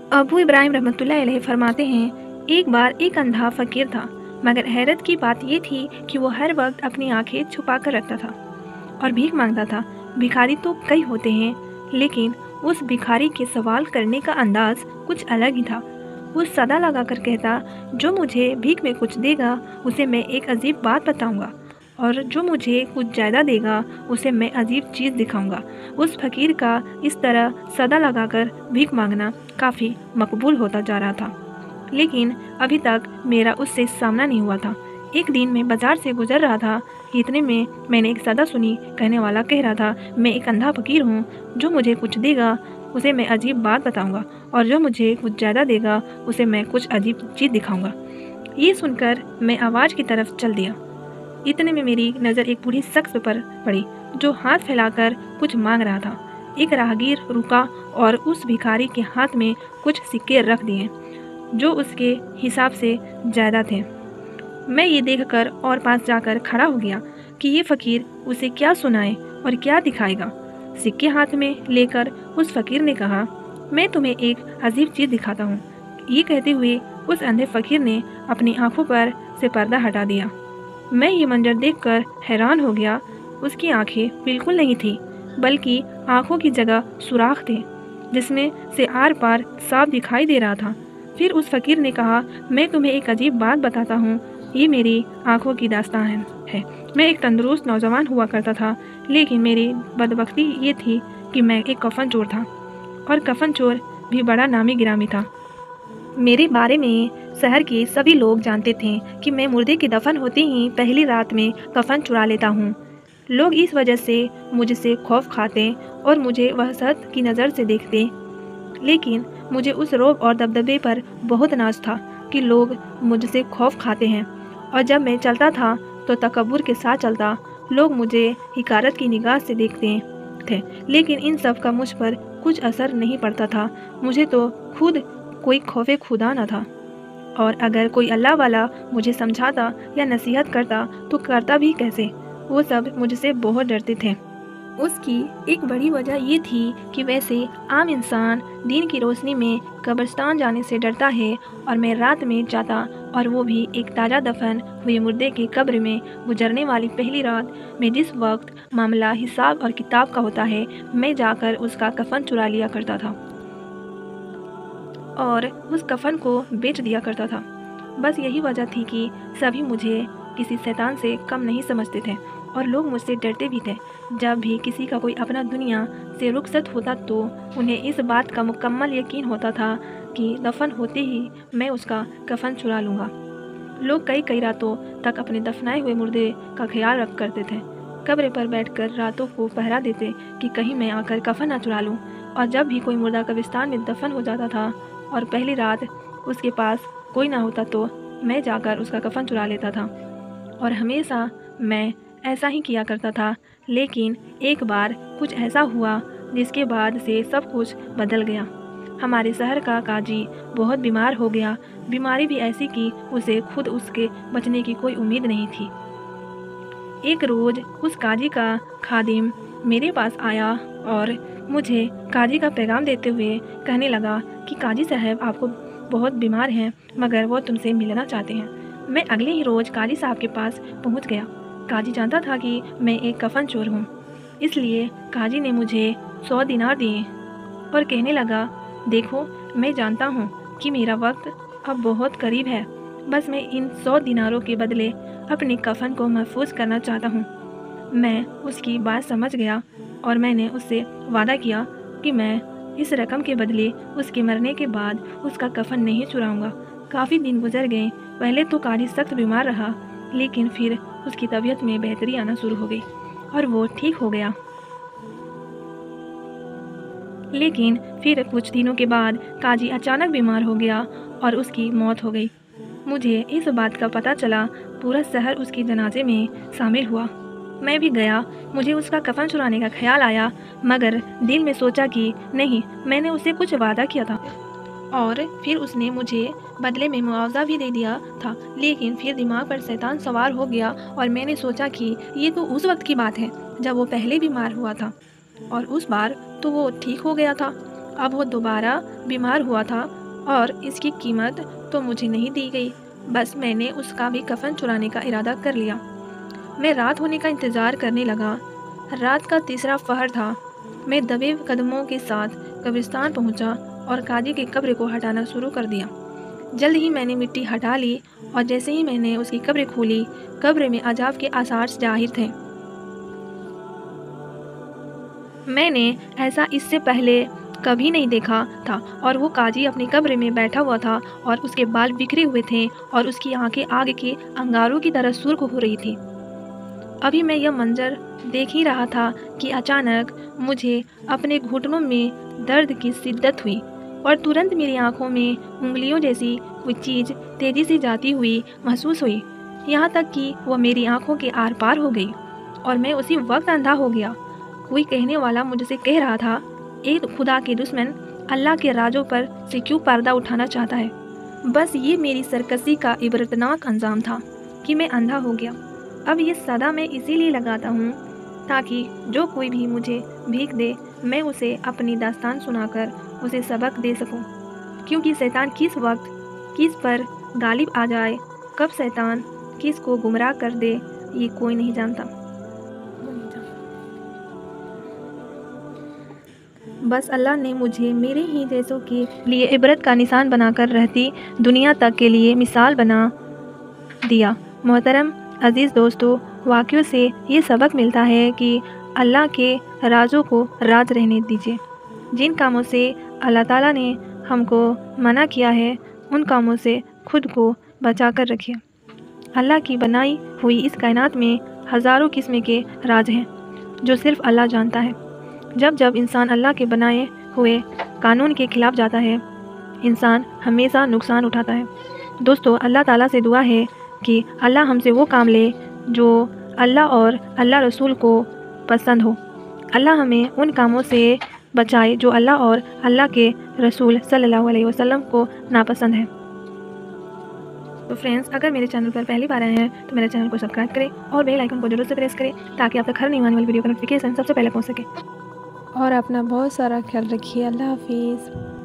अबू इब्राहिम रहमतुल्लाह अलैह फरमाते हैं, एक बार एक अंधा फ़कीर था, मगर हैरत की बात यह थी कि वो हर वक्त अपनी आंखें छुपा कर रखता था और भीख मांगता था। भिखारी तो कई होते हैं, लेकिन उस भिखारी के सवाल करने का अंदाज कुछ अलग ही था। वो सदा लगा कर कहता, जो मुझे भीख में कुछ देगा उसे मैं एक अजीब बात बताऊंगा, और जो मुझे कुछ ज़्यादा देगा उसे मैं अजीब चीज़ दिखाऊंगा। उस फकीर का इस तरह सदा लगाकर भीख मांगना काफ़ी मकबूल होता जा रहा था, लेकिन अभी तक मेरा उससे सामना नहीं हुआ था। एक दिन मैं बाजार से गुजर रहा था, इतने में मैंने एक सदा सुनी कहने वाला कह रहा था, मैं एक अंधा फकीर हूँ, जो मुझे कुछ देगा उसे मैं अजीब बात बताऊंगा, और जो मुझे कुछ ज़्यादा देगा उसे मैं कुछ अजीब चीज़ दिखाऊंगा। ये सुनकर मैं आवाज़ की तरफ चल दिया। इतने में मेरी नज़र एक बूढ़ी शख्स पर पड़ी, जो हाथ फैलाकर कुछ मांग रहा था। एक राहगीर रुका और उस भिखारी के हाथ में कुछ सिक्के रख दिए, जो उसके हिसाब से ज़्यादा थे। मैं ये देखकर और पास जाकर खड़ा हो गया कि ये फ़कीर उसे क्या सुनाए और क्या दिखाएगा। सिक्के हाथ में लेकर उस फ़कीर ने कहा, मैं तुम्हें एक अजीब चीज़ दिखाता हूँ। ये कहते हुए उस अंधे फ़कीर ने अपनी आंखों पर से पर्दा हटा दिया। मैं ये मंजर देखकर हैरान हो गया। उसकी आंखें बिल्कुल नहीं थी, बल्कि आंखों की जगह सुराख थे, जिसमें से आर पार साफ दिखाई दे रहा था। फिर उस फ़कीर ने कहा, मैं तुम्हें एक अजीब बात बताता हूँ, ये मेरी आंखों की दास्तान है। मैं एक तंदुरुस्त नौजवान हुआ करता था, लेकिन मेरी बदबख्ती ये थी कि मैं एक कफन चोर था, और कफन चोर भी बड़ा नामी गिरामी था। मेरे बारे में शहर के सभी लोग जानते थे कि मैं मुर्दे के दफन होते ही पहली रात में कफन चुरा लेता हूँ। लोग इस वजह से मुझसे खौफ खाते और मुझे वहशत की नज़र से देखते, लेकिन मुझे उस रौब और दबदबे पर बहुत नाज था कि लोग मुझसे खौफ खाते हैं, और जब मैं चलता था तो तकब्बुर के साथ चलता। लोग मुझे हिकारत की निगाह से देखते थे, लेकिन इन सब का मुझ पर कुछ असर नहीं पड़ता था। मुझे तो खुद कोई खौफे खुदा न था, और अगर कोई अल्लाह वाला मुझे समझाता या नसीहत करता तो करता भी कैसे। वो सब मुझसे बहुत डरते थे। उसकी एक बड़ी वजह ये थी कि वैसे आम इंसान दिन की रोशनी में कब्रिस्तान जाने से डरता है, और मैं रात में जाता, और वो भी एक ताज़ा दफन हुए मुर्दे की कब्र में। गुजरने वाली पहली रात में जिस वक्त मामला हिसाब और किताब का होता है, मैं जाकर उसका कफन चुरा लिया करता था और उस कफन को बेच दिया करता था। बस यही वजह थी कि सभी मुझे किसी शैतान से कम नहीं समझते थे, और लोग मुझसे डरते भी थे। जब भी किसी का कोई अपना दुनिया से रुखसत होता तो उन्हें इस बात का मुकम्मल यकीन होता था कि दफन होते ही मैं उसका कफन चुरा लूँगा। लोग कई कई रातों तक अपने दफनाए हुए मुर्दे का ख्याल रख करते थे। कब्र पर बैठकर रातों को पहरा देते कि कहीं मैं आकर कफन ना चुरा लूँ। और जब भी कोई मुर्दा कब्रिस्तान में दफन हो जाता था और पहली रात उसके पास कोई ना होता, तो मैं जाकर उसका कफन चुरा लेता था, और हमेशा मैं ऐसा ही किया करता था। लेकिन एक बार कुछ ऐसा हुआ जिसके बाद से सब कुछ बदल गया। हमारे शहर का काजी बहुत बीमार हो गया। बीमारी भी ऐसी कि उसे खुद उसके बचने की कोई उम्मीद नहीं थी। एक रोज़ उस काजी का खादिम मेरे पास आया और मुझे काजी का पैगाम देते हुए कहने लगा कि काजी साहब आपको बहुत बीमार हैं, मगर वो तुमसे मिलना चाहते हैं। मैं अगले ही रोज़ काजी साहब के पास पहुंच गया। काजी जानता था कि मैं एक कफन चोर हूँ, इसलिए काजी ने मुझे 100 दिनार दिए और कहने लगा, देखो मैं जानता हूँ कि मेरा वक्त अब बहुत करीब है, बस मैं इन 100 दिनारों के बदले अपने कफन को महफूज करना चाहता हूँ। मैं उसकी बात समझ गया और मैंने उससे वादा किया कि मैं इस रकम के बदले उसके मरने के बाद उसका कफन नहीं चुराऊंगा। काफ़ी दिन गुजर गए। पहले तो काजी सख्त बीमार रहा, लेकिन फिर उसकी तबीयत में बेहतरी आना शुरू हो गई और वो ठीक हो गया। लेकिन फिर कुछ दिनों के बाद काजी अचानक बीमार हो गया और उसकी मौत हो गई। मुझे इस बात का पता चला। पूरा शहर उसके जनाजे में शामिल हुआ। मैं भी गया। मुझे उसका कफन चुराने का ख्याल आया, मगर दिल में सोचा कि नहीं, मैंने उससे कुछ वादा किया था और फिर उसने मुझे बदले में मुआवजा भी दे दिया था। लेकिन फिर दिमाग पर शैतान सवार हो गया और मैंने सोचा कि ये तो उस वक्त की बात है जब वो पहले बीमार हुआ था, और उस बार तो वो ठीक हो गया था। अब वो दोबारा बीमार हुआ था और इसकी कीमत तो मुझे नहीं दी गई। बस मैंने उसका भी कफन चुराने का इरादा कर लिया। मैं रात होने का इंतज़ार करने लगा। रात का तीसरा पहर था। मैं दबे कदमों के साथ कब्रिस्तान पहुंचा और काजी की कब्र को हटाना शुरू कर दिया। जल्द ही मैंने मिट्टी हटा ली और जैसे ही मैंने उसकी कब्र खोली, कब्र में अजाब के आसार जाहिर थे। मैंने ऐसा इससे पहले कभी नहीं देखा था और वो काजी अपनी कब्र में बैठा हुआ था और उसके बाल बिखरे हुए थे और उसकी आंखें आग के अंगारों की तरह सुर्ख हो रही थी। अभी मैं यह मंजर देख ही रहा था कि अचानक मुझे अपने घुटनों में दर्द की शिद्दत हुई और तुरंत मेरी आंखों में उंगलियों जैसी कोई चीज़ तेज़ी से जाती हुई महसूस हुई, यहाँ तक कि वह मेरी आंखों के आर पार हो गई और मैं उसी वक्त अंधा हो गया। कोई कहने वाला मुझसे कह रहा था, एक खुदा के दुश्मन अल्लाह के राजों पर से क्यों पर्दा उठाना चाहता है। बस ये मेरी सरकशी का इबरतनाक अंजाम था कि मैं अंधा हो गया। अब ये सदा मैं इसीलिए लगाता हूँ ताकि जो कोई भी मुझे भीख दे मैं उसे अपनी दास्तान सुनाकर उसे सबक दे सकूं, क्योंकि शैतान किस वक्त किस पर गालिब आ जाए, कब शैतान किस को गुमराह कर दे, ये कोई नहीं जानता। बस अल्लाह ने मुझे मेरे ही जैसों के लिए इबरत का निशान बनाकर रहती दुनिया तक के लिए मिसाल बना दिया। मोहतरम अज़ीज़ दोस्तों, वाक़ियों से ये सबक मिलता है कि अल्लाह के राजों को राज रहने दीजिए। जिन कामों से अल्लाह ताला ने हमको मना किया है उन कामों से खुद को बचा कर रखिए। अल्लाह की बनाई हुई इस कायनात में हज़ारों किस्म के राज हैं जो सिर्फ़ अल्लाह जानता है। जब जब इंसान अल्लाह के बनाए हुए कानून के ख़िलाफ़ जाता है, इंसान हमेशा नुकसान उठाता है। दोस्तों, अल्लाह ताला से दुआ है कि अल्लाह हमसे वो काम ले जो अल्लाह और अल्लाह रसूल को पसंद हो। अल्लाह हमें उन कामों से बचाए जो अल्लाह और अल्लाह के रसूल सल्लल्लाहु अलैहि वसल्लम को नापसंद है। तो फ्रेंड्स, अगर मेरे चैनल पर पहली बार आए हैं तो मेरे चैनल को सब्सक्राइब करें और बेल आइकन को जरूर से प्रेस करें ताकि आप तक हर नई आने वाली वीडियो का नोटिफिकेशन सबसे पहले पहुंच सके। और अपना बहुत सारा ख्याल रखिए। अल्लाह हाफिज़।